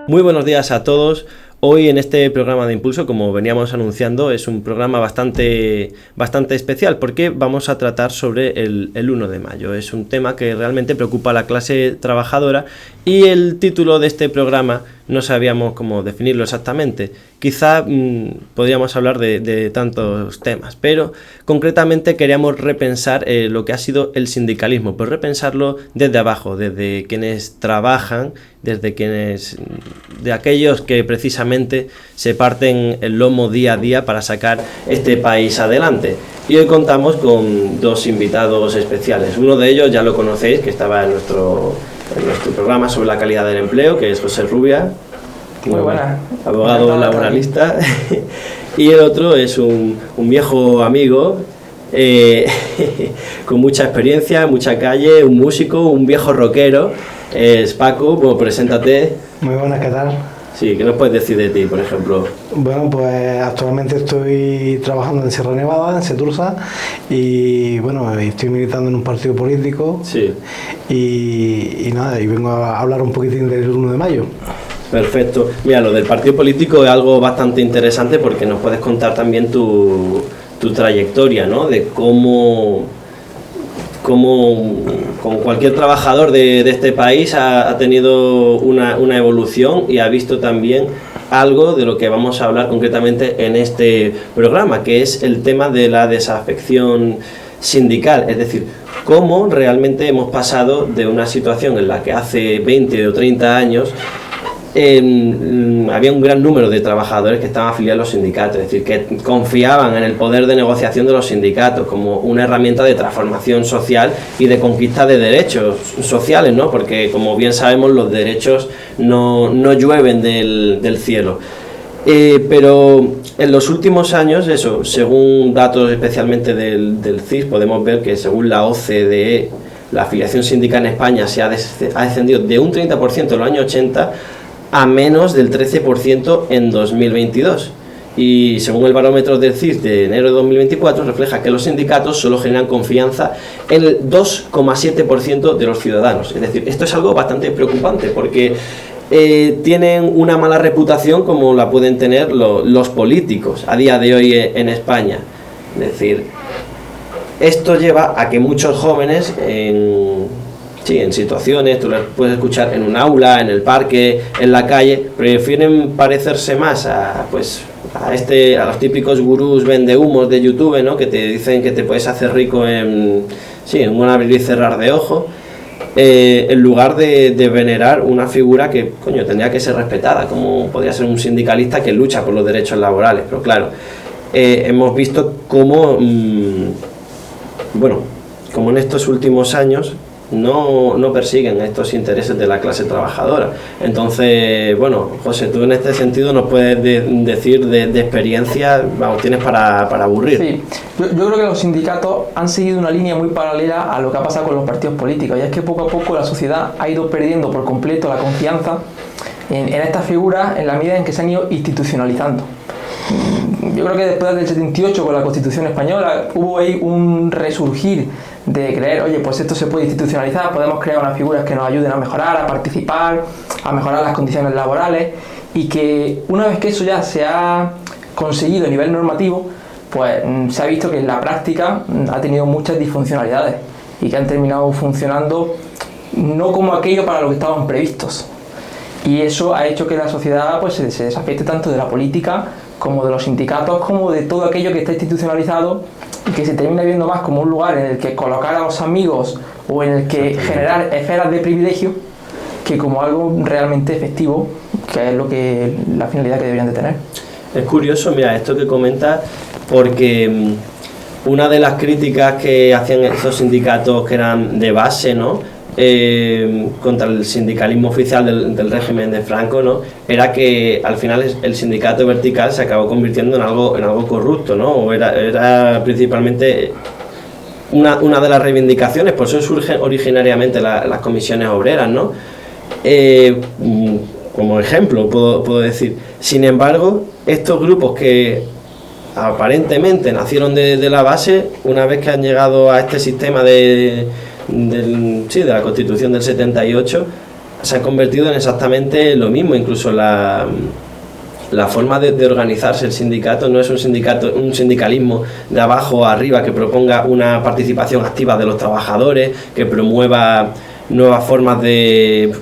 Muy buenos días a todos. Hoy en este programa de Impulso, como veníamos anunciando, es un programa bastante especial porque vamos a tratar sobre el 1 de mayo. Es un tema que realmente preocupa a la clase trabajadora y el título de este programa no sabíamos cómo definirlo exactamente. Quizá podríamos hablar de tantos temas, pero concretamente queríamos repensar lo que ha sido el sindicalismo, pues repensarlo desde abajo, desde quienes trabajan, de aquellos que precisamente se parten el lomo día a día para sacar este país adelante. Y hoy contamos con dos invitados especiales. Uno de ellos ya lo conocéis, que estaba en nuestro programa sobre la calidad del empleo, que es José Rubia. Muy buena. Abogado laboralista. Y el otro es un viejo amigo con mucha experiencia, mucha calle, un músico, un viejo rockero. Es Paco. Bueno, preséntate. Muy buenas, ¿qué tal? Sí, ¿qué nos puedes decir de ti, por ejemplo? Bueno, pues actualmente estoy trabajando en Sierra Nevada, en Setursa, y bueno, estoy militando en un partido político. Sí. Y nada, y vengo a hablar un poquitín del 1 de mayo. Perfecto. Mira, lo del partido político es algo bastante interesante porque nos puedes contar también tu trayectoria, ¿no? De cómo como cualquier trabajador de este país ha tenido una evolución y ha visto también algo de lo que vamos a hablar concretamente en este programa, que es el tema de la desafección sindical, es decir, cómo realmente hemos pasado de una situación en la que hace 20 o 30 años había un gran número de trabajadores que estaban afiliados a los sindicatos, es decir, que confiaban en el poder de negociación de los sindicatos como una herramienta de transformación social y de conquista de derechos sociales, ¿no? Porque, como bien sabemos, los derechos no llueven del cielo. Pero en los últimos años, eso, según datos especialmente del CIS, podemos ver que según la OCDE, la afiliación sindical en España ha descendido de un 30% en los años 80 a menos del 13% en 2022. Y según el barómetro del CIS de enero de 2024, refleja que los sindicatos solo generan confianza en el 2,7% de los ciudadanos. Es decir, esto es algo bastante preocupante porque tienen una mala reputación como la pueden tener los políticos a día de hoy en España. Es decir, esto lleva a que muchos jóvenes en situaciones, tú las puedes escuchar en un aula, en el parque, en la calle, prefieren parecerse más a los típicos gurús vendehumos de YouTube, ¿no? Que te dicen que te puedes hacer rico en un abrir y cerrar de ojos, en lugar de venerar una figura que, tendría que ser respetada, como podría ser un sindicalista que lucha por los derechos laborales. Pero claro, hemos visto cómo en estos últimos años no persiguen estos intereses de la clase trabajadora. Entonces, José, tú en este sentido nos puedes decir de experiencia, tienes para aburrir. Sí, yo creo que los sindicatos han seguido una línea muy paralela a lo que ha pasado con los partidos políticos, y es que poco a poco la sociedad ha ido perdiendo por completo la confianza en estas figuras en la medida en que se han ido institucionalizando. Yo creo que después del 78, con la Constitución española, hubo ahí un resurgir de creer, oye, pues esto se puede institucionalizar, podemos crear unas figuras que nos ayuden a mejorar, a participar, a mejorar las condiciones laborales, y que una vez que eso ya se ha conseguido a nivel normativo, pues se ha visto que en la práctica ha tenido muchas disfuncionalidades y que han terminado funcionando no como aquello para lo que estaban previstos. Y eso ha hecho que la sociedad pues se desafecte tanto de la política como de los sindicatos, como de todo aquello que está institucionalizado, y que se termina viendo más como un lugar en el que colocar a los amigos o en el que generar esferas de privilegio, que como algo realmente efectivo, que es la finalidad que deberían de tener. Es curioso, mira, esto que comentas, porque una de las críticas que hacían esos sindicatos que eran de base, ¿no?, contra el sindicalismo oficial del régimen de Franco, ¿no?, era que al final el sindicato vertical se acabó convirtiendo en algo corrupto, ¿no? O era principalmente una de las reivindicaciones, por eso surgen originariamente las comisiones obreras, ¿no? Como ejemplo puedo decir. Sin embargo, estos grupos que aparentemente nacieron de la base, una vez que han llegado a este sistema de la Constitución del 78, se han convertido en exactamente lo mismo. Incluso la forma de organizarse el sindicato no es un sindicalismo de abajo a arriba que proponga una participación activa de los trabajadores, que promueva nuevas formas de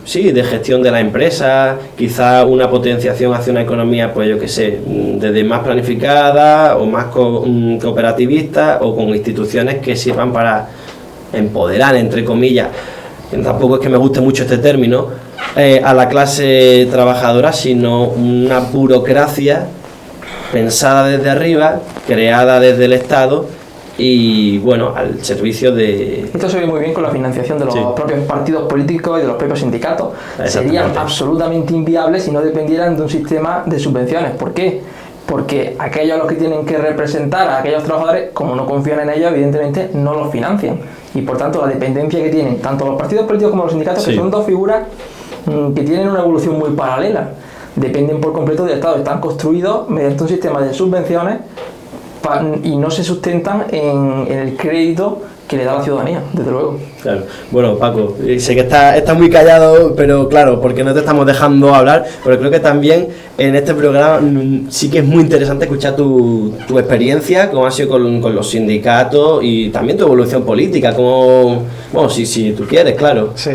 gestión de la empresa, quizá una potenciación hacia una economía, pues yo que sé, desde más planificada o más cooperativista, o con instituciones que sirvan para empoderar, entre comillas, tampoco es que me guste mucho este término, a la clase trabajadora, sino una burocracia pensada desde arriba, creada desde el Estado y bueno, al servicio de... Esto se ve muy bien con la financiación de los propios partidos políticos y de los propios sindicatos. Serían absolutamente inviables si no dependieran de un sistema de subvenciones. ¿Por qué? Porque aquellos a los que tienen que representar a aquellos trabajadores, como no confían en ellos, evidentemente no los financian. Y por tanto la dependencia que tienen tanto los partidos políticos como los sindicatos, que son dos figuras que tienen una evolución muy paralela, dependen por completo del Estado, están construidos mediante un sistema de subvenciones y no se sustentan en el crédito que le da la ciudadanía, desde luego. Claro. Bueno, Paco, sé que está muy callado, pero claro, porque no te estamos dejando hablar, pero creo que también en este programa sí que es muy interesante escuchar tu experiencia, cómo ha sido con los sindicatos y también tu evolución política, como, bueno, si tú quieres, claro. Sí,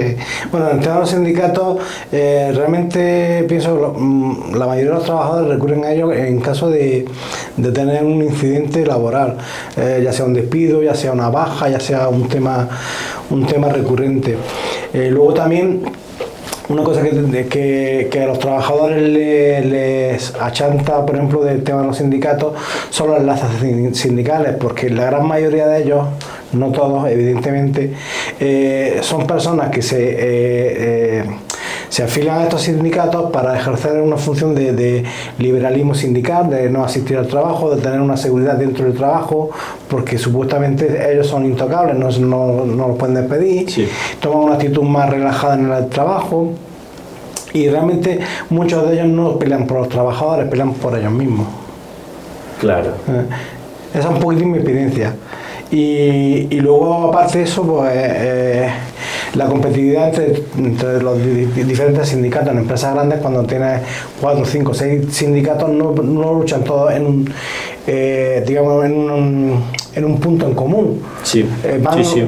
bueno, en el tema de los sindicatos, realmente pienso que la mayoría de los trabajadores recurren a ellos en caso de tener un incidente laboral, ya sea un despido, ya sea una baja, ya sea un tema recurrente. Luego también una cosa que a los trabajadores les achanta, por ejemplo, del tema de los sindicatos, son las lazas sindicales, porque la gran mayoría de ellos, no todos evidentemente, son personas que se afilian a estos sindicatos para ejercer una función de liberalismo sindical, de no asistir al trabajo, de tener una seguridad dentro del trabajo, porque supuestamente ellos son intocables, no los pueden despedir, toman una actitud más relajada en el trabajo, y realmente muchos de ellos no pelean por los trabajadores, pelean por ellos mismos. Claro. Esa es un poquitín mi experiencia. Y luego, aparte de eso, pues la competitividad entre los diferentes sindicatos. En empresas grandes, cuando tienes 4, 5, 6 sindicatos, no luchan todos en un punto en común.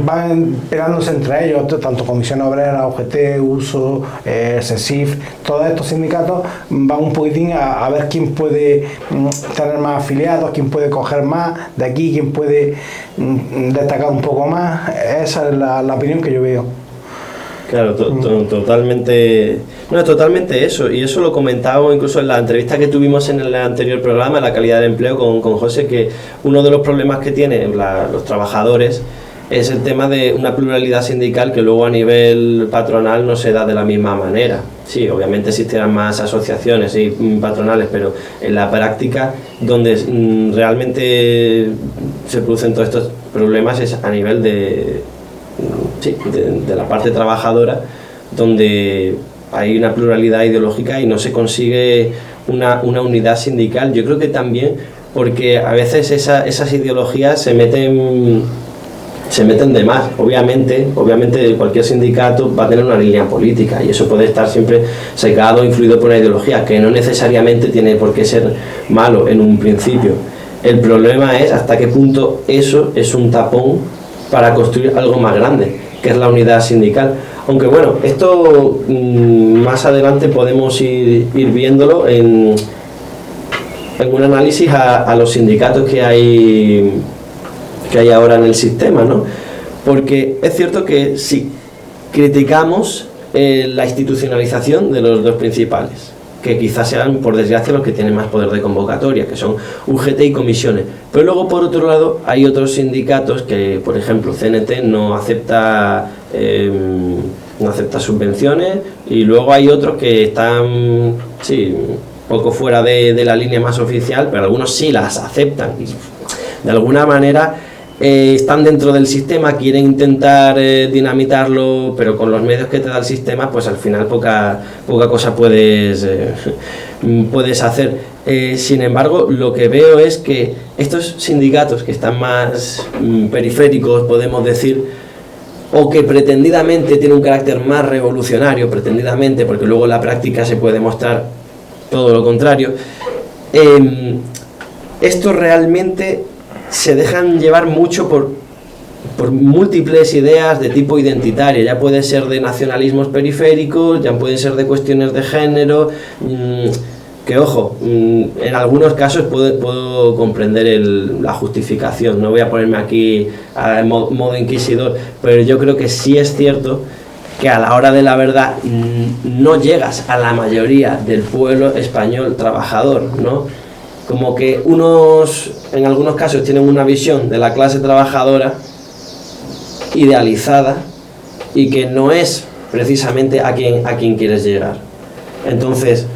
Van peleándose entre ellos, tanto Comisión Obrera, UGT, USO, SESIF, todos estos sindicatos van un poquitín a ver quién puede tener más afiliados, quién puede coger más de aquí, quién puede destacar un poco más. Esa es la opinión que yo veo. Claro, totalmente. No, es totalmente eso. Y eso lo comentábamos incluso en la entrevista que tuvimos en el anterior programa, la calidad del empleo, con José, que uno de los problemas que tienen los trabajadores es el tema de una pluralidad sindical que luego a nivel patronal no se da de la misma manera. Sí, obviamente existirán más asociaciones y patronales, pero en la práctica donde realmente se producen todos estos problemas es a nivel de la parte trabajadora, donde hay una pluralidad ideológica y no se consigue una unidad sindical. Yo creo que también porque a veces esas ideologías se meten de más. Obviamente cualquier sindicato va a tener una línea política y eso puede estar siempre secado, influido por una ideología, que no necesariamente tiene por qué ser malo en un principio. El problema es hasta qué punto eso es un tapón para construir algo más grande, que es la unidad sindical. Aunque bueno, esto más adelante podemos ir viéndolo en un análisis a los sindicatos que hay ahora en el sistema, ¿no? Porque es cierto que si criticamos la institucionalización de los dos principales, que quizás sean, por desgracia, los que tienen más poder de convocatoria, que son UGT y comisiones. Pero luego, por otro lado, hay otros sindicatos que, por ejemplo, CNT no acepta subvenciones, y luego hay otros que están, poco fuera de la línea más oficial, pero algunos sí las aceptan. Y de alguna manera están dentro del sistema, quieren intentar dinamitarlo, pero con los medios que te da el sistema, pues al final poca cosa puedes hacer. Sin embargo, lo que veo es que estos sindicatos que están más periféricos, podemos decir, o que pretendidamente tiene un carácter más revolucionario, pretendidamente, porque luego en la práctica se puede demostrar todo lo contrario, estos realmente se dejan llevar mucho por múltiples ideas de tipo identitario. Ya puede ser de nacionalismos periféricos, ya pueden ser de cuestiones de género, que ojo, en algunos casos puedo comprender la justificación. No voy a ponerme aquí a modo inquisidor, pero yo creo que sí es cierto que a la hora de la verdad no llegas a la mayoría del pueblo español trabajador, ¿no? Como que unos, en algunos casos, tienen una visión de la clase trabajadora idealizada y que no es precisamente a quien quieres llegar. Entonces,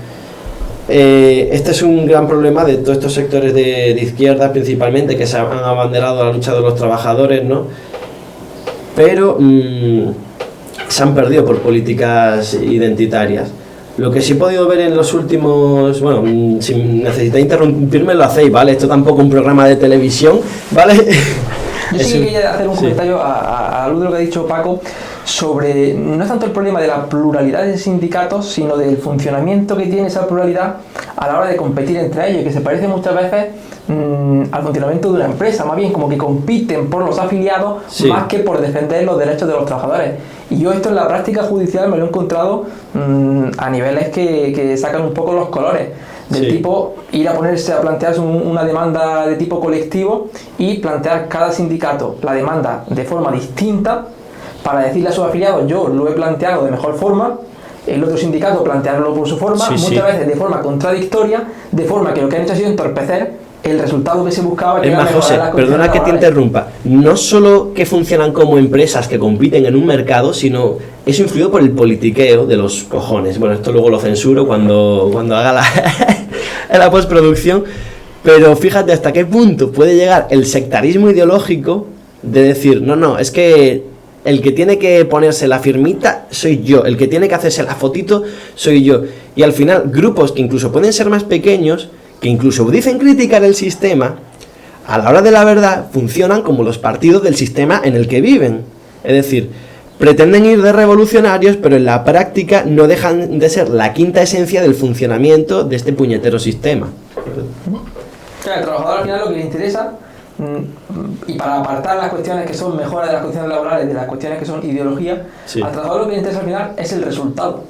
este es un gran problema de todos estos sectores de izquierda, principalmente, que se han abanderado a la lucha de los trabajadores, ¿no? Pero se han perdido por políticas identitarias. Lo que sí he podido ver en los últimos... Bueno, si necesitáis interrumpirme lo hacéis, ¿vale? Esto tampoco es un programa de televisión, ¿vale? Yo sí que quería hacer un comentario a luz de lo que ha dicho Paco sobre, no es tanto el problema de la pluralidad de sindicatos, sino del funcionamiento que tiene esa pluralidad a la hora de competir entre ellos, que se parece muchas veces al funcionamiento de una empresa, más bien como que compiten por los afiliados más que por defender los derechos de los trabajadores. Y yo esto en la práctica judicial me lo he encontrado a niveles que sacan un poco los colores. Del tipo ir a ponerse a plantearse una demanda de tipo colectivo y plantear cada sindicato la demanda de forma distinta para decirle a sus afiliados: yo lo he planteado de mejor forma, el otro sindicato plantearlo por su forma, muchas veces de forma contradictoria, de forma que lo que han hecho ha sido entorpecer el resultado que se buscaba. Que es más, José, perdona que te interrumpa, no solo que funcionan como empresas que compiten en un mercado, sino es influido por el politiqueo de los cojones. Bueno, esto luego lo censuro cuando haga la postproducción, pero fíjate hasta qué punto puede llegar el sectarismo ideológico de decir, no, es que el que tiene que ponerse la firmita soy yo, el que tiene que hacerse la fotito soy yo, y al final grupos que incluso pueden ser más pequeños, que incluso dicen criticar el sistema, a la hora de la verdad funcionan como los partidos del sistema en el que viven. Es decir, pretenden ir de revolucionarios, pero en la práctica no dejan de ser la quinta esencia del funcionamiento de este puñetero sistema. Claro, al trabajador al final lo que le interesa, y para apartar las cuestiones que son mejoras de las cuestiones laborales de las cuestiones que son ideología, al trabajador lo que le interesa al final es el resultado.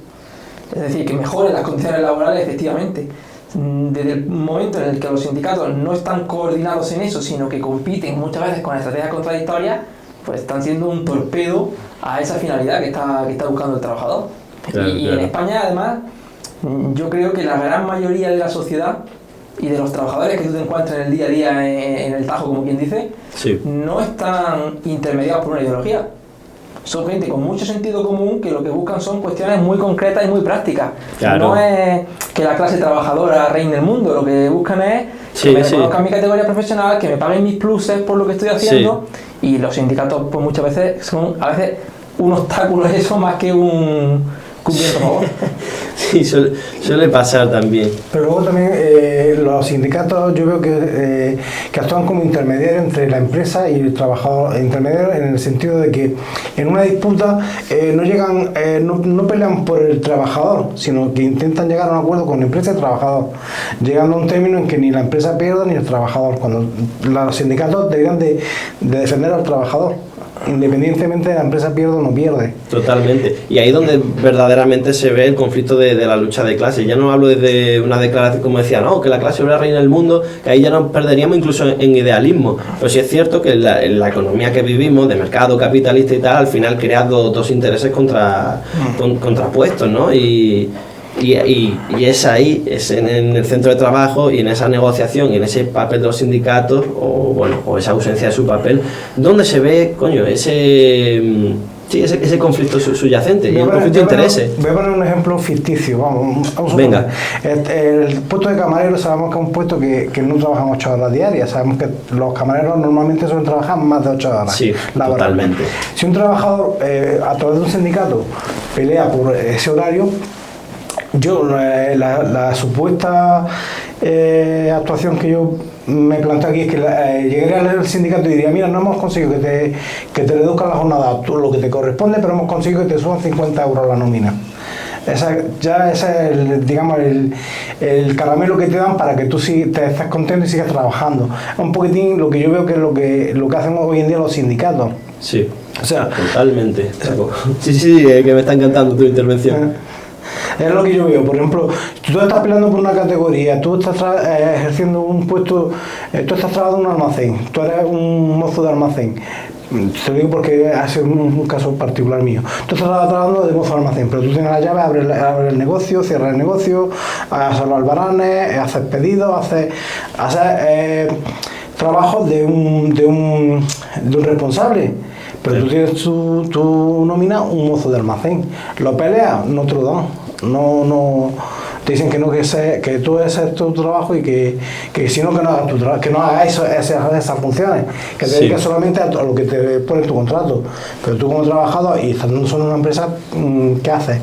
Es decir, que mejoren las condiciones laborales efectivamente. Desde el momento en el que los sindicatos no están coordinados en eso, sino que compiten muchas veces con estrategias contradictorias, pues están siendo un torpedo a esa finalidad que está buscando el trabajador. Claro. En España, además, yo creo que la gran mayoría de la sociedad y de los trabajadores que tú te encuentras en el día a día en el Tajo, como quien dice, no están intermediados por una ideología. Son gente con mucho sentido común que lo que buscan son cuestiones muy concretas y muy prácticas. Claro. No es que la clase trabajadora reine el mundo, lo que buscan es que me reconozcan mi categoría profesional, que me paguen mis pluses por lo que estoy haciendo, y los sindicatos pues muchas veces son un obstáculo eso más que un viento a favor. Sí, suele pasar también. Pero luego también los sindicatos yo veo que actúan como intermediarios entre la empresa y el trabajador, intermediarios en el sentido de que en una disputa no pelean por el trabajador, sino que intentan llegar a un acuerdo con la empresa y el trabajador, llegando a un término en que ni la empresa pierda ni el trabajador, cuando los sindicatos deberían de defender al trabajador, independientemente de la empresa pierde o no pierde. Totalmente. Y ahí donde verdaderamente se ve el conflicto de la lucha de clases. Ya no hablo desde una declaración como decía, no, que la clase obrera reina del mundo, que ahí ya nos perderíamos incluso en idealismo. Pero sí es cierto que en la economía que vivimos, de mercado capitalista y tal, al final crea dos intereses contrapuestos, ¿no? Y es ahí, es en el centro de trabajo y en esa negociación y en ese papel de los sindicatos o esa ausencia de su papel, donde se ve, ese conflicto subyacente y un conflicto de intereses. Voy a poner un ejemplo ficticio, vamos Venga. El puesto de camarero sabemos que es un puesto que no trabajan 8 horas diarias, sabemos que los camareros normalmente suelen trabajar más de 8 horas. Sí, totalmente. Si un trabajador a través de un sindicato pelea por ese horario, la supuesta actuación que yo me planteo aquí es que llegaría a leer el sindicato y diría, mira, no hemos conseguido que te reduzcan la jornada, tú lo que te corresponde, pero hemos conseguido que te suban 50 euros la nómina. Ese es el caramelo que te dan para que tú te estés contento y sigas trabajando. Es un poquitín lo que yo veo que es lo que hacen hoy en día los sindicatos. Sí, o sea, totalmente. Sí, que me está encantando tu intervención. Es lo que yo veo. Por ejemplo, tú estás peleando por una categoría, tú estás ejerciendo un puesto, tú estás trabajando en un almacén, tú eres un mozo de almacén. Te lo digo porque ha sido un caso particular mío. Tú estás trabajando de mozo de almacén, pero tú tienes la llave, abres el negocio, cierras el negocio, haces los albaranes, haces pedidos, haces trabajos de un responsable. Pero tú tienes tu nómina un mozo de almacén. Lo peleas, no te lo dan. No te dicen que no, que tú haces tu trabajo y que si no, que no hagas tu trabajo, que no hagas esas funciones, que te dediques solamente a lo que te pone en tu contrato. Pero tú como trabajador y estando solo en una empresa, ¿qué haces?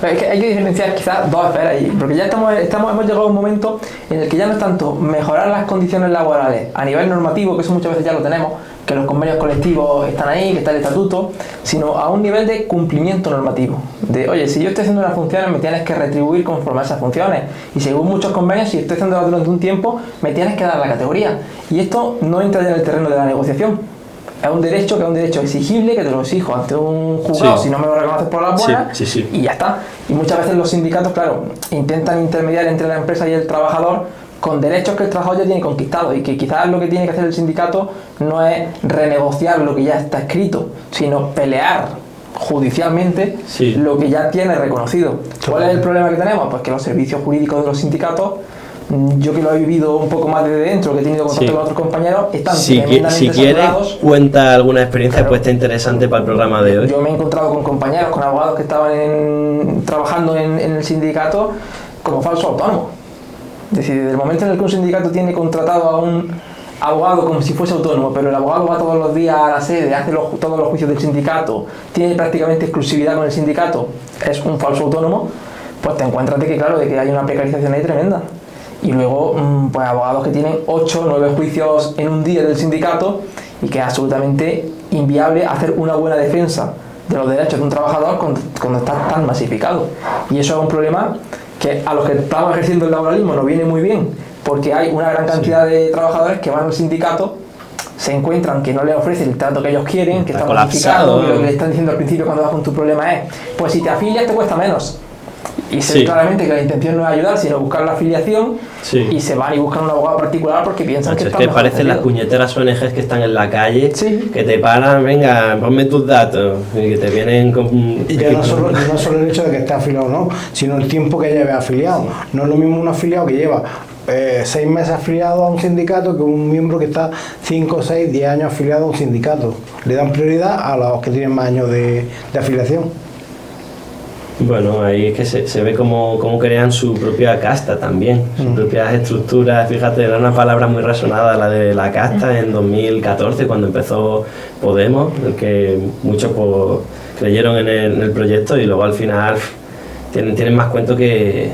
Pero es que hay que diferenciar quizás dos esferas ahí, porque ya hemos llegado a un momento en el que ya no es tanto mejorar las condiciones laborales a nivel normativo, que eso muchas veces ya lo tenemos, que los convenios colectivos están ahí, que está el estatuto, sino a un nivel de cumplimiento normativo. De, oye, si yo estoy haciendo unas funciones, me tienes que retribuir conforme a esas funciones. Y según muchos convenios, si estoy haciéndolas durante un tiempo, me tienes que dar la categoría. Y esto no entra ya en el terreno de la negociación. Es un derecho exigible, que te lo exijo ante un juzgado, si no me lo reconoces por las buenas, y ya está. Y muchas veces los sindicatos, claro, intentan intermediar entre la empresa y el trabajador con derechos que el trabajador ya tiene conquistados, y que quizás lo que tiene que hacer el sindicato no es renegociar lo que ya está escrito, sino pelear judicialmente lo que ya tiene reconocido. ¿Cuál es el problema que tenemos? Pues que los servicios jurídicos de los sindicatos, yo que lo he vivido un poco más desde dentro, que he tenido contacto con otros compañeros, están tremendamente si quieres, cuenta alguna experiencia pues está interesante para el programa de hoy. Yo me he encontrado con compañeros, con abogados que estaban trabajando en el sindicato como falso autónomo. Es decir, desde el momento en el que un sindicato tiene contratado a un abogado como si fuese autónomo, pero el abogado va todos los días a la sede, hace todos los juicios del sindicato, tiene prácticamente exclusividad con el sindicato, es un falso autónomo, pues te encuentras de que hay una precarización ahí tremenda. Y luego, pues abogados que tienen 8 o 9 juicios en un día del sindicato, y que es absolutamente inviable hacer una buena defensa de los derechos de un trabajador cuando está tan masificado. Y eso es un problema que a los que estamos ejerciendo el laboralismo nos viene muy bien, porque hay una gran cantidad de trabajadores que van al sindicato, se encuentran que no les ofrecen el trato que ellos quieren, que está masificado, y lo que le están diciendo al principio cuando vas con tu problema es, pues si te afilias te cuesta menos. Y se ve claramente que la intención no es ayudar, sino buscar la afiliación, y se van y buscan un abogado particular porque piensan que están. Es que parecen las puñeteras ONGs que están en la calle, que te paran, venga, ponme tus datos, y que te vienen con... Y ya no solo el hecho de que estés afiliado o no, sino el tiempo que lleves afiliado. No es lo mismo un afiliado que lleva 6 meses afiliado a un sindicato que un miembro que está 5, 6, 10 años afiliado a un sindicato. Le dan prioridad a los que tienen más años de afiliación. Bueno, ahí es que se ve cómo crean su propia casta también, sus propias estructuras. Fíjate, era una palabra muy resonada la de la casta en 2014, cuando empezó Podemos, el que muchos pues, creyeron en el proyecto, y luego al final tienen más cuento que...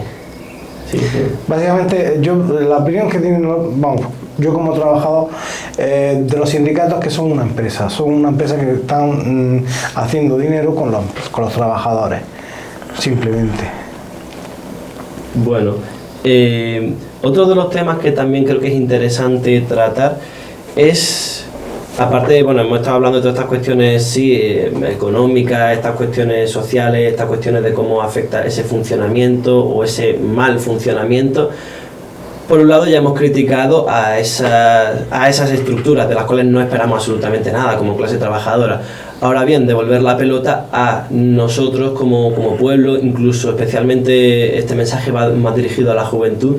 Sí. Básicamente, la opinión que tienen, yo como trabajador de los sindicatos, que son una empresa que están haciendo dinero con los trabajadores. Simplemente. Bueno, otro de los temas que también creo que es interesante tratar es, aparte de, hemos estado hablando de todas estas cuestiones económicas, estas cuestiones sociales, estas cuestiones de cómo afecta ese funcionamiento o ese mal funcionamiento. Por un lado, ya hemos criticado a esas estructuras de las cuales no esperamos absolutamente nada como clase trabajadora. Ahora bien, devolver la pelota a nosotros como pueblo, incluso especialmente este mensaje va más dirigido a la juventud.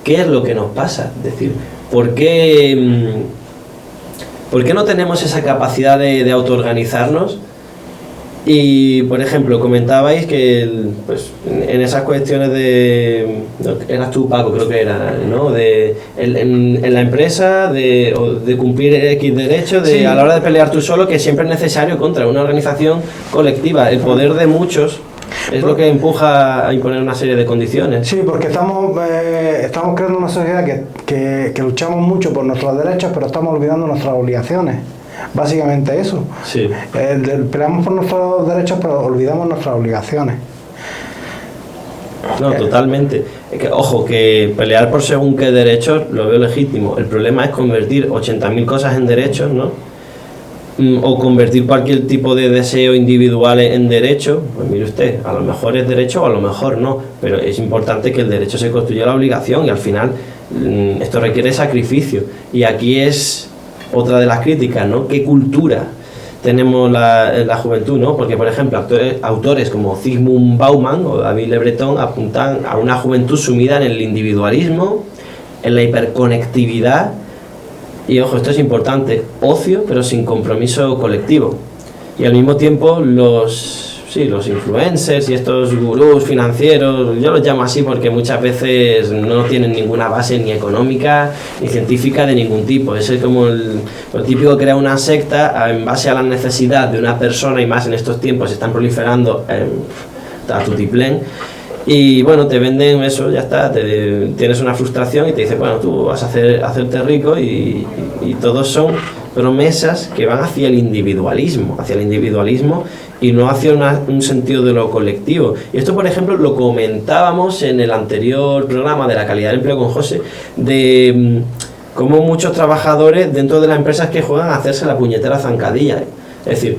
¿Qué es lo que nos pasa? Es decir, ¿por qué no tenemos esa capacidad de autoorganizarnos? Y, por ejemplo, comentabais que en esas cuestiones de... Eras tú, Paco, creo que era, ¿no? En la empresa, de cumplir X derechos, a la hora de pelear tú solo, que siempre es necesario contra una organización colectiva. El poder de muchos es lo que empuja a imponer una serie de condiciones. Sí, porque estamos creando una sociedad que luchamos mucho por nuestros derechos, pero estamos olvidando nuestras obligaciones. Básicamente eso. Sí. Peleamos por nuestros derechos, pero olvidamos nuestras obligaciones. No, totalmente. Es que, ojo, que pelear por según qué derechos lo veo legítimo. El problema es convertir 80.000 cosas en derechos, ¿no? O convertir cualquier tipo de deseo individual en derecho. Pues mire usted, a lo mejor es derecho o a lo mejor no, pero es importante que el derecho se construya la obligación, y al final esto requiere sacrificio. Y aquí es otra de las críticas, ¿no? ¿Qué cultura tenemos la juventud, ¿no? Porque, por ejemplo, autores como Zygmunt Bauman o David Le Breton apuntan a una juventud sumida en el individualismo, en la hiperconectividad y, ojo, esto es importante, ocio pero sin compromiso colectivo. Y al mismo tiempo los influencers y estos gurús financieros, yo los llamo así porque muchas veces no tienen ninguna base ni económica ni científica de ningún tipo. Es como lo típico, crear una secta en base a la necesidad de una persona, y más en estos tiempos están proliferando a tutiplén. Y bueno, te venden eso, ya está, tienes una frustración y te dicen, bueno, tú vas a hacerte rico, y todos son promesas que van hacia el individualismo y no hacia un sentido de lo colectivo. Y esto, por ejemplo, lo comentábamos en el anterior programa de la calidad del empleo con José, de cómo muchos trabajadores dentro de las empresas que juegan a hacerse la puñetera zancadilla. Es decir,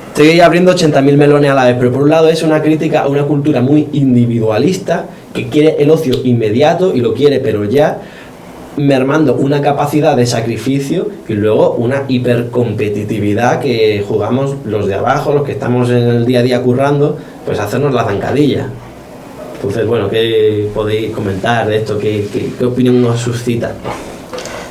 estoy abriendo 80.000 melones a la vez, pero por un lado es una crítica a una cultura muy individualista que quiere el ocio inmediato y lo quiere pero ya, mermando una capacidad de sacrificio, y luego una hipercompetitividad que jugamos los de abajo, los que estamos en el día a día currando, pues a hacernos la zancadilla. Entonces, bueno, ¿qué podéis comentar de esto? ¿Qué opinión nos suscita?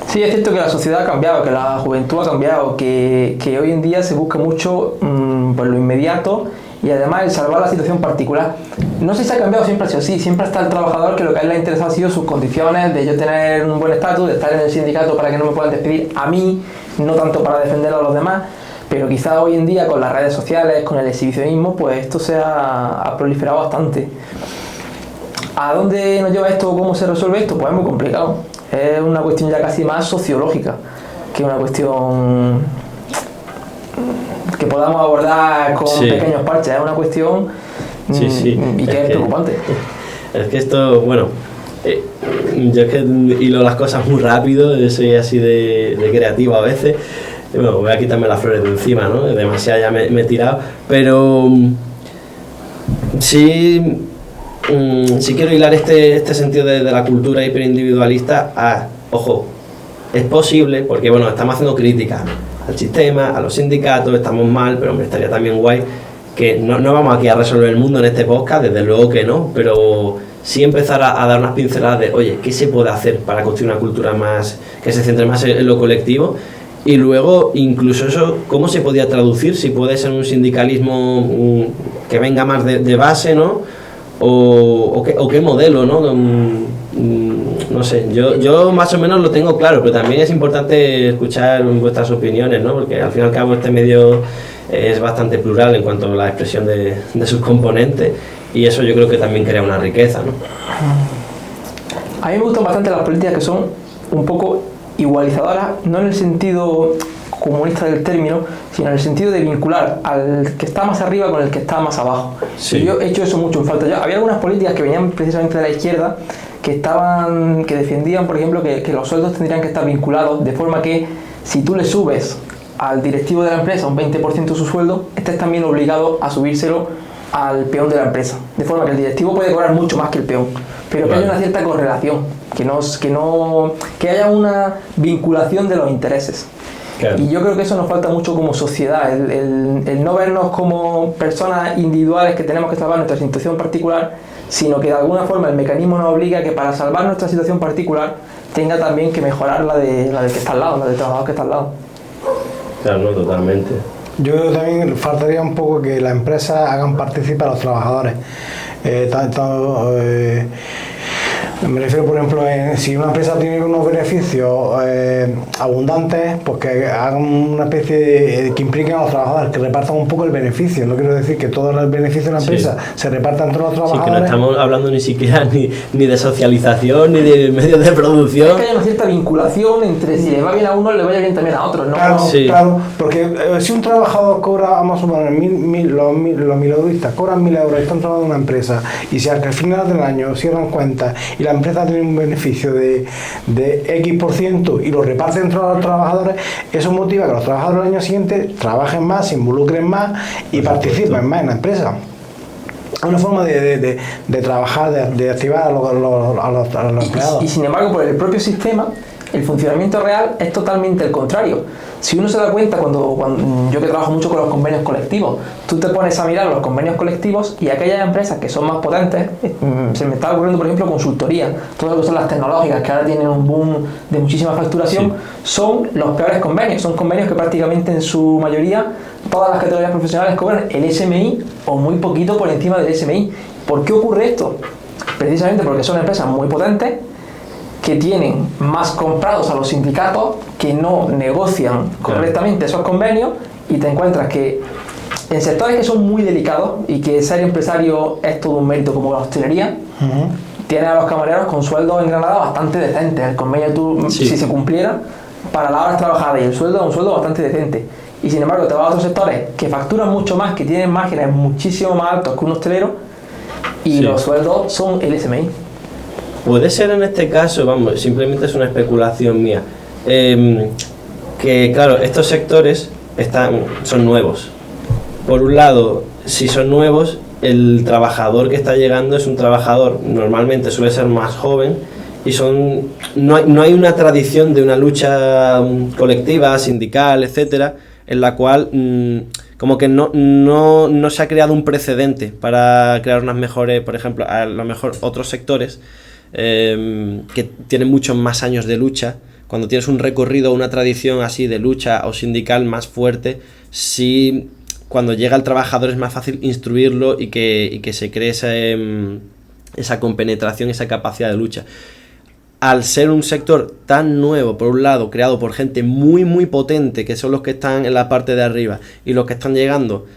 Sí, es cierto que la sociedad ha cambiado, que la juventud ha cambiado, que hoy en día se busca mucho por lo inmediato y además el salvar la situación particular. No sé si ha cambiado, siempre ha sido así. Siempre está el trabajador que lo que a él le ha interesado ha sido sus condiciones, de yo tener un buen estatus, de estar en el sindicato para que no me puedan despedir a mí, no tanto para defender a los demás. Pero quizá hoy en día con las redes sociales, con el exhibicionismo, pues esto se ha proliferado bastante. ¿A dónde nos lleva esto? ¿Cómo se resuelve esto? Pues es muy complicado. Es una cuestión ya casi más sociológica que una cuestión que podamos abordar con pequeños parches. Es una cuestión y que es preocupante. Es que esto, bueno, yo es que hilo las cosas muy rápido, yo soy así de creativo a veces. Bueno, voy a quitarme las flores de encima, ¿no? Demasiado ya me he tirado, pero sí quiero hilar este sentido de la cultura hiperindividualista a, ojo, es posible, porque bueno, estamos haciendo críticas al sistema, a los sindicatos, estamos mal, pero hombre, estaría también guay que no vamos aquí a resolver el mundo en este podcast, desde luego que no, pero sí empezar a dar unas pinceladas de, oye, ¿qué se puede hacer para construir una cultura más que se centre más en lo colectivo? Y luego, incluso eso, ¿cómo se podría traducir? Si puede ser un sindicalismo que venga más de base, ¿no? O qué modelo, ¿no? No sé, yo más o menos lo tengo claro, pero también es importante escuchar vuestras opiniones, ¿no? Porque al fin y al cabo este medio es bastante plural en cuanto a la expresión de sus componentes, y eso yo creo que también crea una riqueza, ¿no? A mí me gustan bastante las políticas que son un poco igualizadoras, no en el sentido comunista del término, sino en el sentido de vincular al que está más arriba con el que está más abajo. Sí. Yo he hecho eso mucho en falta. Había algunas políticas que venían precisamente de la izquierda que defendían, por ejemplo, que los sueldos tendrían que estar vinculados, de forma que si tú le subes al directivo de la empresa un 20% de su sueldo, estés también obligado a subírselo al peón de la empresa, de forma que el directivo puede cobrar mucho más que el peón, pero que haya una cierta correlación, que haya una vinculación de los intereses. Claro. Y yo creo que eso nos falta mucho como sociedad, el no vernos como personas individuales que tenemos que salvar nuestra situación particular, sino que de alguna forma el mecanismo nos obliga a que para salvar nuestra situación particular tenga también que mejorar la del que está al lado, la del trabajador que está al lado. Claro, no, totalmente. Yo también faltaría un poco que las empresas hagan participar a los trabajadores. Me refiero, por ejemplo, si una empresa tiene unos beneficios abundantes, pues que hagan una especie de que impliquen a los trabajadores, que repartan un poco el beneficio. No quiero decir que todo el beneficio de la empresa se reparta entre los trabajadores. Sí, que no estamos hablando ni siquiera ni de socialización, ni de medios de producción. Es que hay una cierta vinculación entre si le va bien a uno, le vaya bien también a otro, ¿no? Claro, Sí. claro, porque si un trabajador cobra, vamos a suponer, los mileuristas cobran 1.000 euros y están trabajando en una empresa, y si al final del año cierran cuentas y la empresa tiene un beneficio de X% y lo reparte entre los trabajadores, eso motiva que los trabajadores el año siguiente trabajen más, se involucren más y participen más en la empresa. Es una forma de trabajar, de activar a los empleados. Y sin embargo, por el propio sistema, el funcionamiento real es totalmente el contrario. Si uno se da cuenta, cuando yo que trabajo mucho con los convenios colectivos, tú te pones a mirar los convenios colectivos y aquellas empresas que son más potentes, se me está ocurriendo por ejemplo consultoría, todo lo que son las tecnológicas que ahora tienen un boom de muchísima facturación, son los peores convenios, son convenios que prácticamente en su mayoría todas las categorías profesionales cobran el SMI o muy poquito por encima del SMI. ¿Por qué ocurre esto? Precisamente porque son empresas muy potentes que tienen más comprados a los sindicatos, que no negocian correctamente esos convenios, y te encuentras que en sectores que son muy delicados y que ser empresario es todo un mérito, como la hostelería, tienen a los camareros con sueldos en Granada bastante decentes. El convenio, si se cumpliera, para las horas trabajadas y el sueldo es un sueldo bastante decente. Y sin embargo te vas a otros sectores que facturan mucho más, que tienen márgenes muchísimo más altos que un hostelero, y los sueldos son el SMI. Puede ser en este caso, vamos, simplemente es una especulación mía, que claro, estos sectores son nuevos. Por un lado, si son nuevos, el trabajador que está llegando es un trabajador, normalmente suele ser más joven, y no hay una tradición de una lucha colectiva, sindical, etcétera, en la cual como que no se ha creado un precedente para crear unas mejores, por ejemplo, a lo mejor otros sectores que tienen muchos más años de lucha. Cuando tienes un recorrido, una tradición así de lucha o sindical más fuerte, sí, cuando llega el trabajador es más fácil instruirlo y que se cree esa compenetración, esa capacidad de lucha. Al ser un sector tan nuevo, por un lado, creado por gente muy muy potente, que son los que están en la parte de arriba, y los que están llegando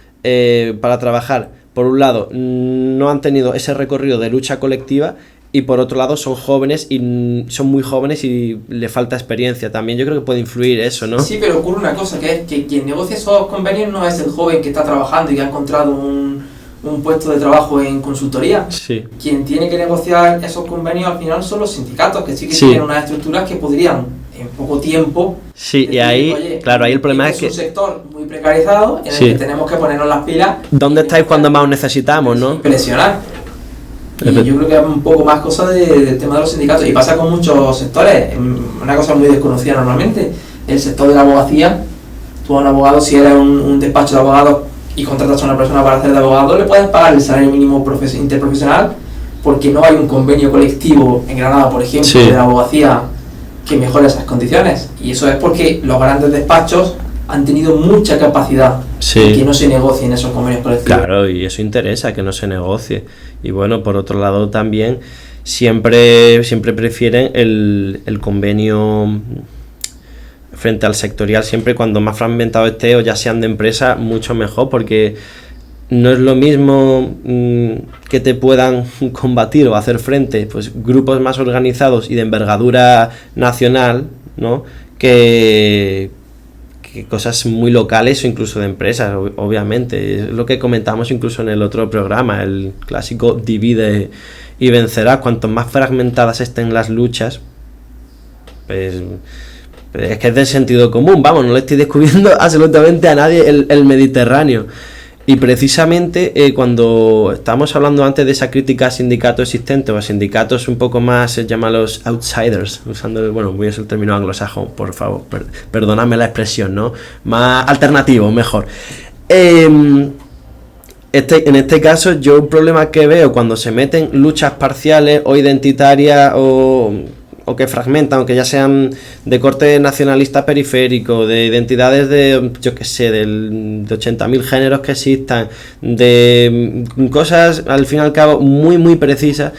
para trabajar, por un lado, no han tenido ese recorrido de lucha colectiva, y por otro lado son jóvenes y son muy jóvenes y le falta experiencia también. Yo creo que puede influir eso, ¿no? Sí, pero ocurre una cosa, que es que quien negocia esos convenios no es el joven que está trabajando y que ha encontrado un puesto de trabajo en consultoría. Sí. Quien tiene que negociar esos convenios al final son los sindicatos, que sí que tienen unas estructuras que podrían en poco tiempo decir, y ahí, oye, claro, ahí el problema es que es un sector muy precarizado en el que tenemos que ponernos las pilas. ¿Dónde estáis cuando más os necesitamos, no? Presionar. Y yo creo que es un poco más cosa del tema de los sindicatos, y pasa con muchos sectores. Una cosa muy desconocida normalmente, el sector de la abogacía. Tú a un abogado, si eres un despacho de abogados y contratas a una persona para hacer de abogado, le puedes pagar el salario mínimo interprofesional, porque no hay un convenio colectivo en Granada, por ejemplo, de la abogacía que mejore esas condiciones. Y eso es porque los grandes despachos han tenido mucha capacidad de que no se negocien esos convenios colectivos. Claro, y eso interesa, que no se negocie. Y bueno, por otro lado también siempre prefieren el convenio frente al sectorial, siempre cuando más fragmentado esté, o ya sean de empresa, mucho mejor, porque no es lo mismo que te puedan combatir o hacer frente pues grupos más organizados y de envergadura nacional, ¿no? que cosas muy locales o incluso de empresas, obviamente. Es lo que comentamos incluso en el otro programa, el clásico divide y vencerás. Cuanto más fragmentadas estén las luchas, pues es que es del sentido común, vamos, no le estoy descubriendo absolutamente a nadie el Mediterráneo. Y precisamente cuando estábamos hablando antes de esa crítica a sindicatos existentes o a sindicatos un poco más, se llama los outsiders, usando, bueno, voy a usar el término anglosajón, por favor, perdóname la expresión, ¿no? Más alternativo, mejor. En este caso, yo un problema que veo cuando se meten luchas parciales o identitarias o que fragmentan, aunque ya sean de corte nacionalista periférico, de identidades de, yo qué sé, de 80.000 géneros que existan, de cosas al fin y al cabo muy muy precisas,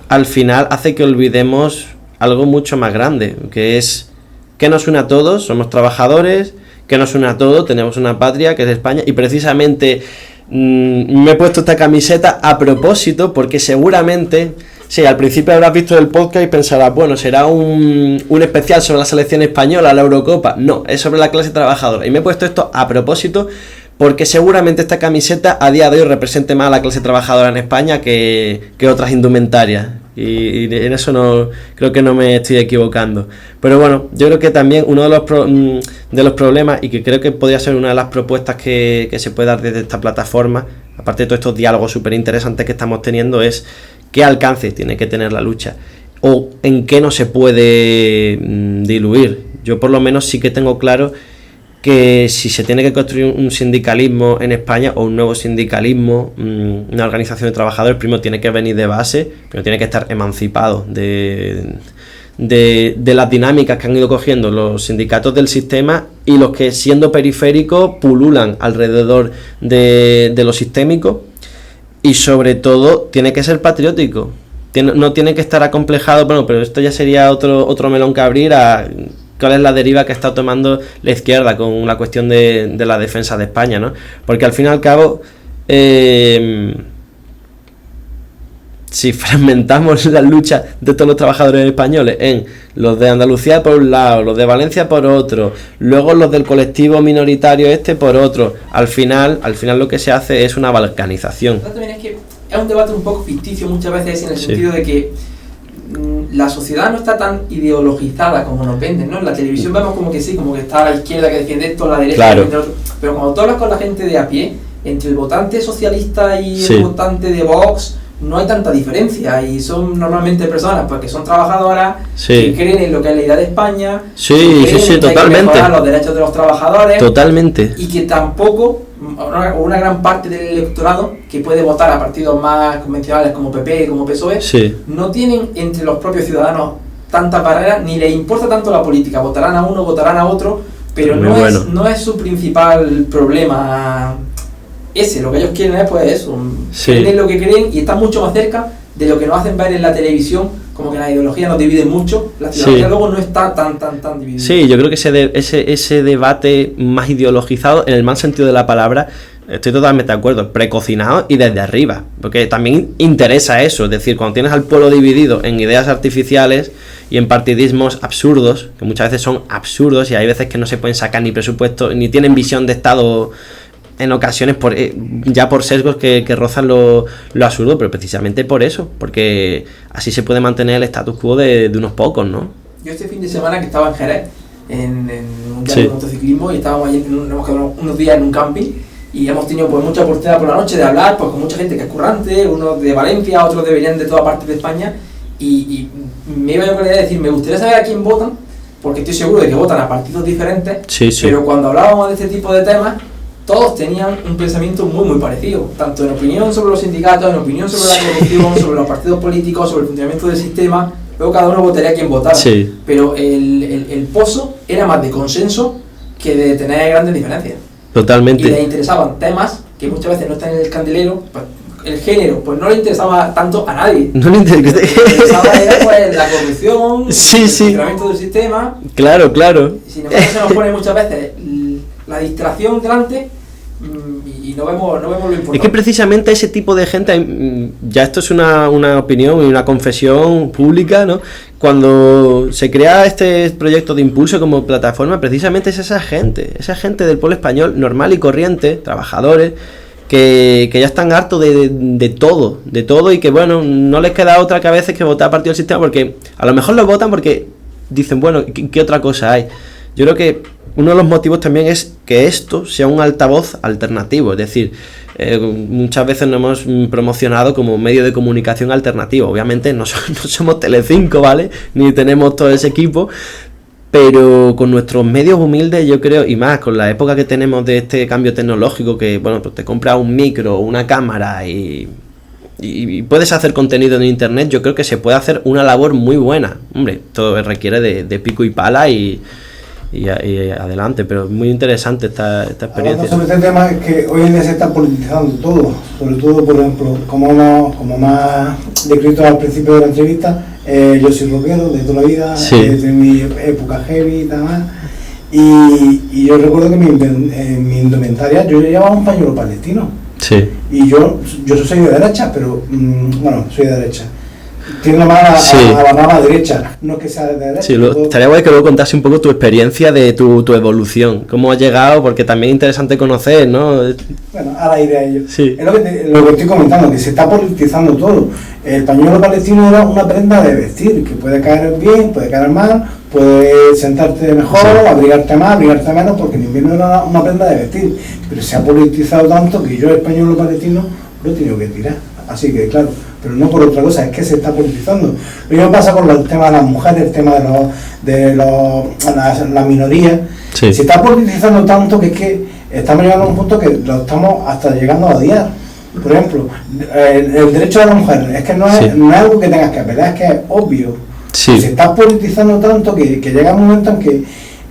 al final hace que olvidemos algo mucho más grande, que es que nos une a todos, somos trabajadores, que nos une a todos, tenemos una patria que es España, y precisamente me he puesto esta camiseta a propósito porque seguramente, sí, al principio habrás visto el podcast y pensarás, bueno, será un especial sobre la selección española, la Eurocopa. No, es sobre la clase trabajadora, y me he puesto esto a propósito porque seguramente esta camiseta a día de hoy represente más a la clase trabajadora en España que otras indumentarias. Y en eso no creo que no me estoy equivocando. Pero bueno, yo creo que también uno de los problemas, y que creo que podría ser una de las propuestas que se puede dar desde esta plataforma, aparte de todos estos diálogos súper interesantes que estamos teniendo, es qué alcance tiene que tener la lucha o en qué no se puede diluir. Yo por lo menos sí que tengo claro que si se tiene que construir un sindicalismo en España o un nuevo sindicalismo, una organización de trabajadores, primero tiene que venir de base, pero tiene que estar emancipado de las dinámicas que han ido cogiendo los sindicatos del sistema y los que, siendo periféricos, pululan alrededor de lo sistémico, y sobre todo tiene que ser patriótico, no tiene que estar acomplejado. Bueno, pero esto ya sería otro melón que abrir a cuál es la deriva que está tomando la izquierda con la cuestión de la defensa de España, ¿no? Porque al fin y al cabo, si fragmentamos la lucha de todos los trabajadores españoles en los de Andalucía por un lado, los de Valencia por otro, luego los del colectivo minoritario por otro, al final lo que se hace es una balcanización. También es que es un debate un poco ficticio muchas veces, en el sentido de que la sociedad no está tan ideologizada como nos venden, ¿no? En la televisión vemos como que sí, como que está la izquierda que defiende esto, la derecha que defiende otro, pero cuando tú hablas con la gente de a pie, entre el votante socialista y el votante de Vox, no hay tanta diferencia, y son normalmente personas pues, que son trabajadoras, que creen en lo que es la idea de España, que creen totalmente. Que hay que mejorar los derechos de los trabajadores, totalmente, y que tampoco una gran parte del electorado que puede votar a partidos más convencionales como PP, como PSOE, no tienen entre los propios ciudadanos tantas barreras, ni les importa tanto la política, votarán a uno, votarán a otro, pero no es su principal problema ese. Lo que ellos quieren es pues eso, creen lo que creen, y están mucho más cerca de lo que nos hacen ver en la televisión, como que la ideología nos divide mucho, la ciudadanía luego no está tan dividida. Sí, yo creo que ese debate más ideologizado, en el mal sentido de la palabra, estoy totalmente de acuerdo, precocinado y desde arriba, porque también interesa eso, es decir, cuando tienes al pueblo dividido en ideas artificiales y en partidismos absurdos, que muchas veces son absurdos y hay veces que no se pueden sacar ni presupuesto, ni tienen visión de Estado, en ocasiones ya por sesgos que rozan lo absurdo, pero precisamente por eso, porque así se puede mantener el status quo de unos pocos, ¿no? Yo este fin de semana que estaba en Jerez, en un día de motociclismo, y estábamos allí hemos quedado unos días en un camping, y hemos tenido pues mucha oportunidad por la noche de hablar pues con mucha gente que es currante, unos de Valencia, otros venían de toda parte de España, y me iba yo con la idea de decir, me gustaría saber a quién votan, porque estoy seguro de que votan a partidos diferentes, pero cuando hablábamos de este tipo de temas, todos tenían un pensamiento muy parecido, tanto en opinión sobre los sindicatos, en opinión sobre la corrupción, sobre los partidos políticos, sobre el funcionamiento del sistema. Luego cada uno votaría a quien votara, pero el pozo era más de consenso que de tener grandes diferencias. Totalmente. Y les interesaban temas que muchas veces no están en el candelero. Pues, el género, pues no le interesaba tanto a nadie. No le interesaba era pues la corrupción, el funcionamiento del sistema. Claro. Y sin embargo se nos pone muchas veces la distracción delante, y no vemos lo importante. Es que precisamente ese tipo de gente, ya esto es una opinión y una confesión pública, ¿no? Cuando se crea este proyecto de impulso como plataforma, precisamente es esa gente del pueblo español normal y corriente, trabajadores, que ya están hartos de todo, y que bueno, no les queda otra que a veces que votar a partido del sistema, porque a lo mejor lo votan porque dicen, bueno, ¿qué otra cosa hay? Yo creo que uno de los motivos también es que esto sea un altavoz alternativo, es decir, muchas veces nos hemos promocionado como medio de comunicación alternativo. Obviamente no somos Telecinco, ¿vale? Ni tenemos todo ese equipo, pero con nuestros medios humildes, yo creo, y más con la época que tenemos de este cambio tecnológico, que bueno, pues te compras un micro, una cámara y puedes hacer contenido en internet, yo creo que se puede hacer una labor muy buena. Hombre, todo requiere de pico y pala y y adelante, pero es muy interesante esta experiencia. Hablando sobre este tema, es que hoy en día se está politizando todo, sobre todo, por ejemplo, como más descrito al principio de la entrevista, yo soy rockero de toda la vida, de mi época heavy y demás, y yo recuerdo que mi indumentaria, yo llevaba un pañuelo palestino, y yo soy de derecha, pero bueno, soy de derecha. Tiene más a la rama derecha, no es que sea de derecha. Sí, estaría guay que luego contase un poco tu experiencia de tu evolución, cómo has llegado, porque también es interesante conocer, ¿no? Bueno, ahora iré a ello. Sí. Es lo que estoy comentando, que se está politizando todo. El pañuelo palestino era una prenda de vestir, que puede caer bien, puede caer mal, puede sentarte mejor, abrigarte más, abrigarte menos, porque en invierno era una prenda de vestir. Pero se ha politizado tanto que yo el pañuelo palestino lo he tenido que tirar. Así que, claro, pero no por otra cosa, es que se está politizando. Lo mismo pasa con el tema de las mujeres, el tema de la minoría. Se está politizando tanto que es que estamos llegando a un punto que lo estamos hasta llegando a odiar. Por ejemplo, el derecho de la mujer, es que no es algo que tengas que pelear, es que es obvio. Se está politizando tanto que llega un momento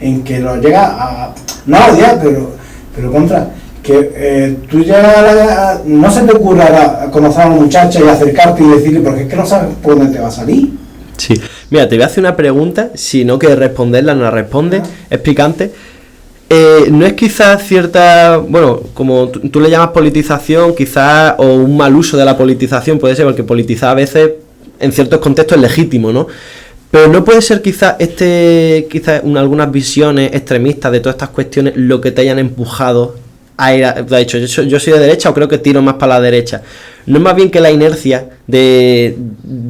en que lo llega a, no a odiar, pero contra... que tú ya no se te ocurra conocer a una muchacha y acercarte y decirle, porque es que no sabes por dónde te va a salir. Sí, mira, te voy a hacer una pregunta, si no quieres responderla, no la respondes, es picante. ¿No es quizás cierta, bueno, como tú le llamas politización, quizás, o un mal uso de la politización, puede ser, porque politizar a veces en ciertos contextos es legítimo, ¿no? Pero no puede ser quizás algunas visiones extremistas de todas estas cuestiones lo que te hayan empujado a ir te ha dicho, yo soy de derecha o creo que tiro más para la derecha. No es más bien que la inercia de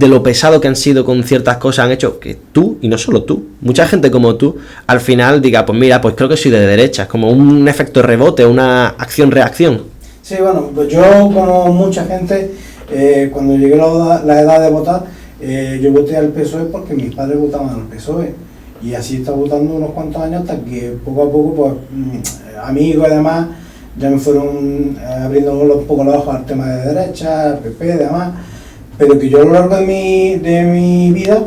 lo pesado que han sido con ciertas cosas han hecho que tú, y no solo tú, mucha gente como tú, al final diga, pues mira, pues creo que soy de derecha, es como un efecto rebote, una acción-reacción. Sí, bueno, pues yo como mucha gente, cuando llegué a la edad de votar, yo voté al PSOE porque mis padres votaban al PSOE. Y así está votando unos cuantos años hasta que poco a poco, pues, amigos y demás, ya me fueron abriendo un poco los ojos al tema de derecha, PP y demás, pero que yo a lo largo de mi vida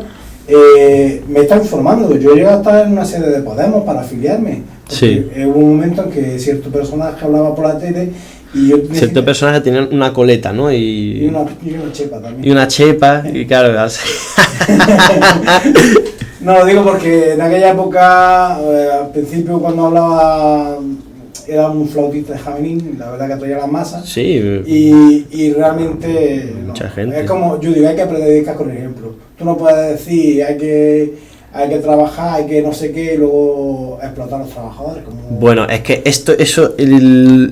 me está informando. Yo llegué a estar en una sede de Podemos para afiliarme. Hubo un momento en que cierto personaje hablaba por la tele y yo cierto personaje tenía una coleta, ¿no? Y una chepa también. Y una chepa, y claro, no, lo digo porque en aquella época, al principio cuando hablaba, era un flautista de Javelin, la verdad que traía las masas. Sí. Y realmente mucha gente. Es como, yo digo, hay que predicar con ejemplo. Tú no puedes decir, hay que trabajar, hay que no sé qué, y luego explotar a los trabajadores. Bueno, es que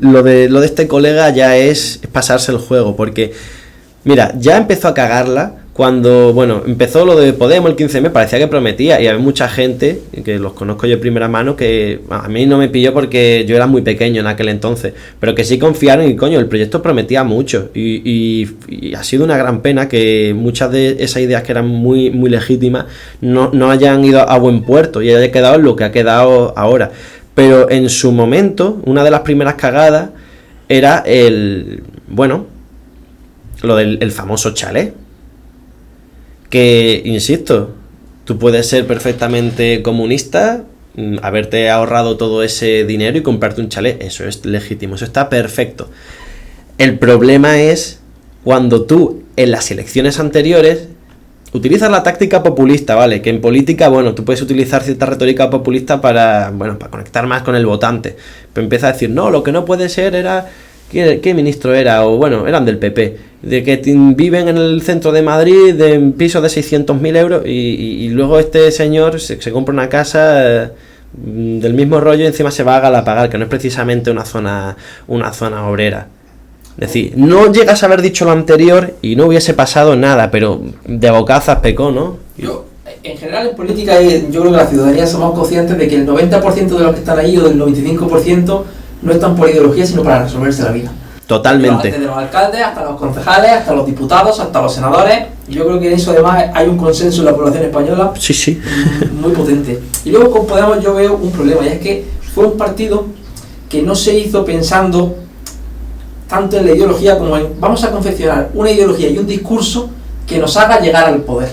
lo de este colega ya es pasarse el juego, porque, mira, ya empezó a cagarla. Cuando, bueno, empezó lo de Podemos el 15M, parecía que prometía, y había mucha gente, que los conozco yo de primera mano, que a mí no me pilló porque yo era muy pequeño en aquel entonces, pero que sí confiaron y, coño, el proyecto prometía mucho, y ha sido una gran pena que muchas de esas ideas que eran muy, muy legítimas no hayan ido a buen puerto y haya quedado en lo que ha quedado ahora. Pero en su momento, una de las primeras cagadas era lo del famoso chalet. Que, insisto, tú puedes ser perfectamente comunista, haberte ahorrado todo ese dinero y comprarte un chalet, eso es legítimo, eso está perfecto. El problema es cuando tú, en las elecciones anteriores, utilizas la táctica populista, ¿vale? Que en política, bueno, tú puedes utilizar cierta retórica populista para conectar más con el votante. Pero empieza a decir, no, lo que no puede ser era... ¿Qué ministro era? O bueno, eran del PP, de que viven en el centro de Madrid en pisos de 600.000 euros y luego este señor se compra una casa del mismo rollo y encima se va a Galapagar, que no es precisamente una zona obrera. Es decir, no llegas a haber dicho lo anterior y no hubiese pasado nada, pero de bocazas pecó, ¿no? Yo, en general en política, yo creo que la ciudadanía somos conscientes de que el 90% de los que están ahí, o del 95%, no están por ideología, sino para resolverse la vida. Totalmente. Desde los alcaldes, hasta los concejales, hasta los diputados, hasta los senadores. Y yo creo que en eso además hay un consenso en la población española sí. Muy potente. Y luego con Podemos yo veo un problema, y es que fue un partido que no se hizo pensando tanto en la ideología como en vamos a confeccionar una ideología y un discurso que nos haga llegar al poder.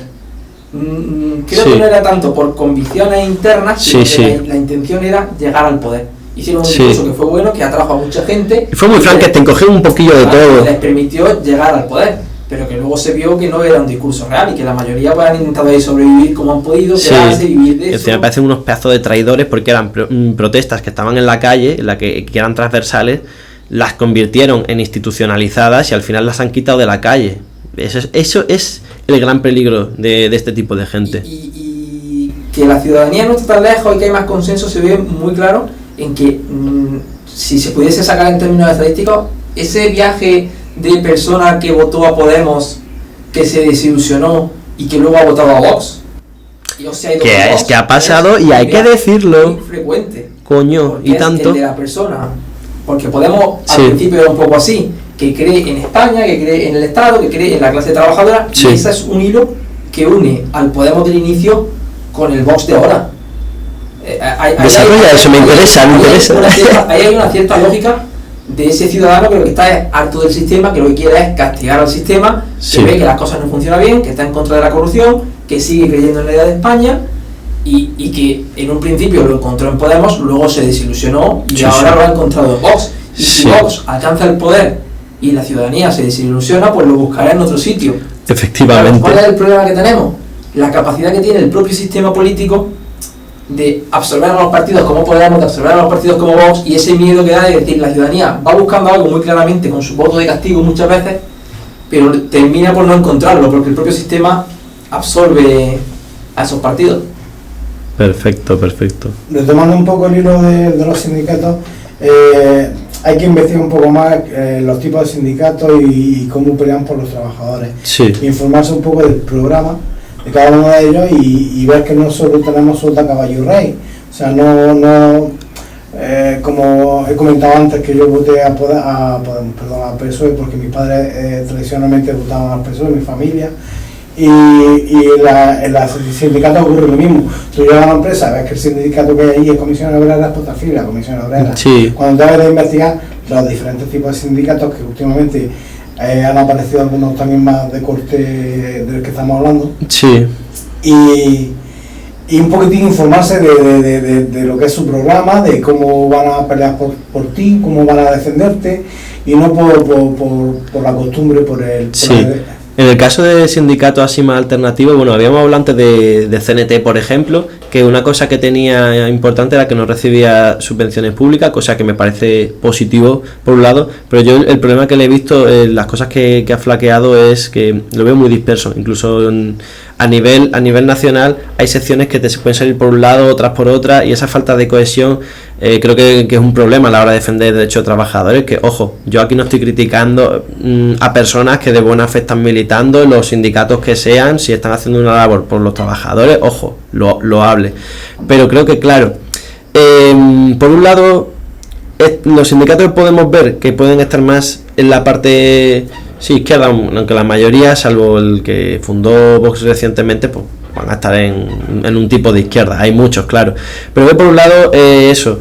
creo que no era tanto por convicciones internas, sino que la intención era llegar al poder. Hicieron un discurso que fue bueno, que atrajo a mucha gente. Y fue muy Frankenstein, cogió un poquillo de todo. Les permitió llegar al poder, pero que luego se vio que no era un discurso real y que la mayoría pues, han intentado ahí sobrevivir como han podido, quedarse y vivir de eso. Me parecen unos pedazos de traidores porque eran protestas que estaban en la calle, en la que eran transversales, las convirtieron en institucionalizadas y al final las han quitado de la calle. Eso es el gran peligro de este tipo de gente. Y que la ciudadanía no está tan lejos y que hay más consenso se ve muy claro en que si se pudiese sacar en términos estadísticos, ese viaje de persona que votó a Podemos, que se desilusionó y que luego ha votado a Vox, es que ha pasado y hay que decirlo. Muy frecuente. Coño, y tanto. El de la persona, porque Podemos al principio era un poco así, que cree en España, que cree en el Estado, que cree en la clase trabajadora, y ese es un hilo que une al Podemos del inicio con el Vox de ahora. Desarrolla eso, me interesa. Ahí hay una cierta lógica de ese ciudadano que lo que está es harto del sistema, que lo que quiere es castigar al sistema, que ve que las cosas no funcionan bien, que está en contra de la corrupción, que sigue creyendo en la idea de España y que en un principio lo encontró en Podemos, luego se desilusionó y ahora lo ha encontrado en Vox. Y si Vox alcanza el poder y la ciudadanía se desilusiona, pues lo buscará en otro sitio. Efectivamente. ¿Cuál es el problema que tenemos? La capacidad que tiene el propio sistema político de absorber a los partidos como Podemos, de absorber a los partidos como Vox, y ese miedo que da de decir la ciudadanía va buscando algo muy claramente con su voto de castigo muchas veces, pero termina por no encontrarlo porque el propio sistema absorbe a esos partidos. Perfecto. Retomando un poco el hilo de los sindicatos, hay que investigar un poco más los tipos de sindicatos y cómo pelean por los trabajadores. Informarse un poco del programa de cada uno de ellos y ver que no solo tenemos sota, caballo y rey. O sea, no como he comentado antes, que yo voté a PSOE porque mis padres tradicionalmente votaban al PSOE, mi familia, y en los sindicatos ocurre lo mismo. Tú llegas a una empresa, ves que el sindicato que hay ahí es Comisión Obrera, Potafil, la Comisión Obrera. Cuando debes de investigar los diferentes tipos de sindicatos que últimamente han aparecido algunos también más de corte del que estamos hablando. Y un poquitín informarse de lo que es su programa, de cómo van a pelear por ti, cómo van a defenderte, y no por la costumbre, por el... En el caso de sindicatos así más alternativos, bueno, habíamos hablado antes de CNT, por ejemplo, que una cosa que tenía importante era que no recibía subvenciones públicas, cosa que me parece positivo por un lado, pero yo el problema que le he visto, las cosas que ha flaqueado es que lo veo muy disperso, incluso a nivel nacional hay secciones que te pueden salir por un lado, otras por otra, y esa falta de cohesión creo que es un problema a la hora de defender derechos de trabajadores, que ojo, yo aquí no estoy criticando a personas que de buena fe están militando, los sindicatos que sean, si están haciendo una labor por los trabajadores, ojo, loable, pero creo que claro, por un lado los sindicatos podemos ver que pueden estar más en la parte izquierda, aunque la mayoría, salvo el que fundó Vox recientemente, pues van a estar en un tipo de izquierda, hay muchos, claro, pero ve por un lado eso,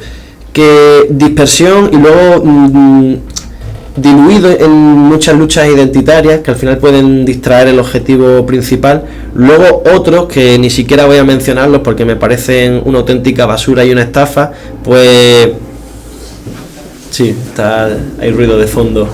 que dispersión y luego diluido en muchas luchas identitarias que al final pueden distraer el objetivo principal, luego otros que ni siquiera voy a mencionarlos porque me parecen una auténtica basura y una estafa, pues hay ruido de fondo.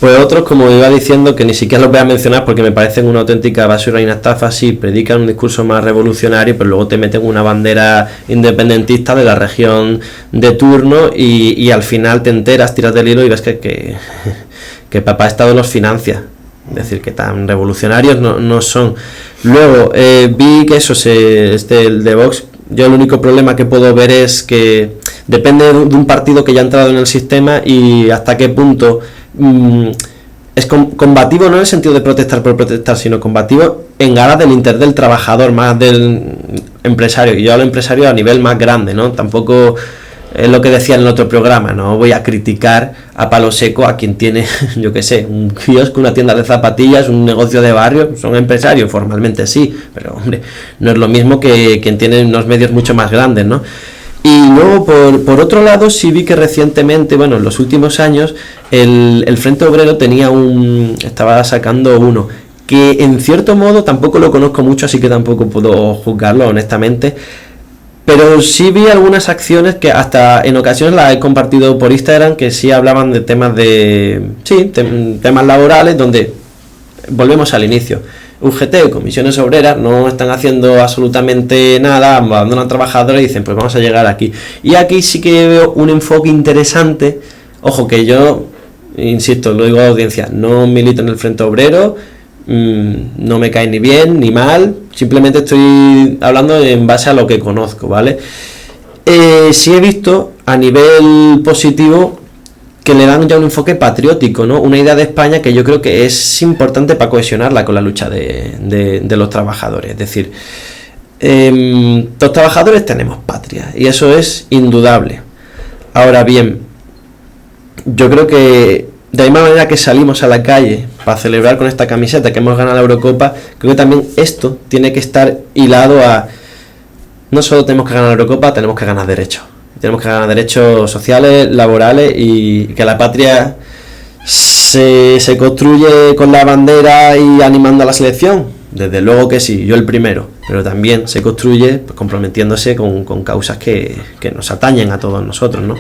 Pues otros, como iba diciendo, que ni siquiera los voy a mencionar porque me parecen una auténtica basura y una estafa, predican un discurso más revolucionario, pero luego te meten una bandera independentista de la región de turno y al final te enteras, tiras del hilo y ves que papá Estado los financia. Es decir, que tan revolucionarios no son. Luego, vi que el de Vox, yo el único problema que puedo ver es que depende de un partido que ya ha entrado en el sistema y hasta qué punto es combativo, no en el sentido de protestar por protestar, sino combativo en aras del interés del trabajador, más del empresario. Y yo hablo empresario a nivel más grande, ¿no? Tampoco es lo que decía en el otro programa, no voy a criticar a palo seco a quien tiene, yo qué sé, un kiosco, una tienda de zapatillas, un negocio de barrio. Son empresarios, formalmente sí, pero hombre, no es lo mismo que quien tiene unos medios mucho más grandes, ¿no? Y luego, por otro lado, sí vi que recientemente, bueno, en los últimos años, el Frente Obrero estaba sacando uno, que en cierto modo tampoco lo conozco mucho, así que tampoco puedo juzgarlo, honestamente, pero sí vi algunas acciones que hasta en ocasiones las he compartido por Instagram, que sí hablaban de temas temas laborales, donde volvemos al inicio. UGT, comisiones obreras, no están haciendo absolutamente nada, abandonan trabajadores y dicen, pues vamos a llegar aquí. Y aquí sí que veo un enfoque interesante. Ojo, que yo, insisto, lo digo a la audiencia, no milito en el Frente Obrero, no me cae ni bien ni mal, simplemente estoy hablando en base a lo que conozco, ¿vale? Sí he visto a nivel positivo que le dan ya un enfoque patriótico, ¿no? Una idea de España que yo creo que es importante para cohesionarla con la lucha de los trabajadores. Es decir, los trabajadores tenemos patria y eso es indudable. Ahora bien, yo creo que de la misma manera que salimos a la calle para celebrar con esta camiseta que hemos ganado la Eurocopa, creo que también esto tiene que estar hilado a no solo tenemos que ganar la Eurocopa, tenemos que ganar derechos. Tenemos que ganar derechos sociales, laborales y que la patria se construye con la bandera y animando a la selección. Desde luego que sí, yo el primero, pero también se construye pues, comprometiéndose con causas que nos atañen a todos nosotros, ¿no?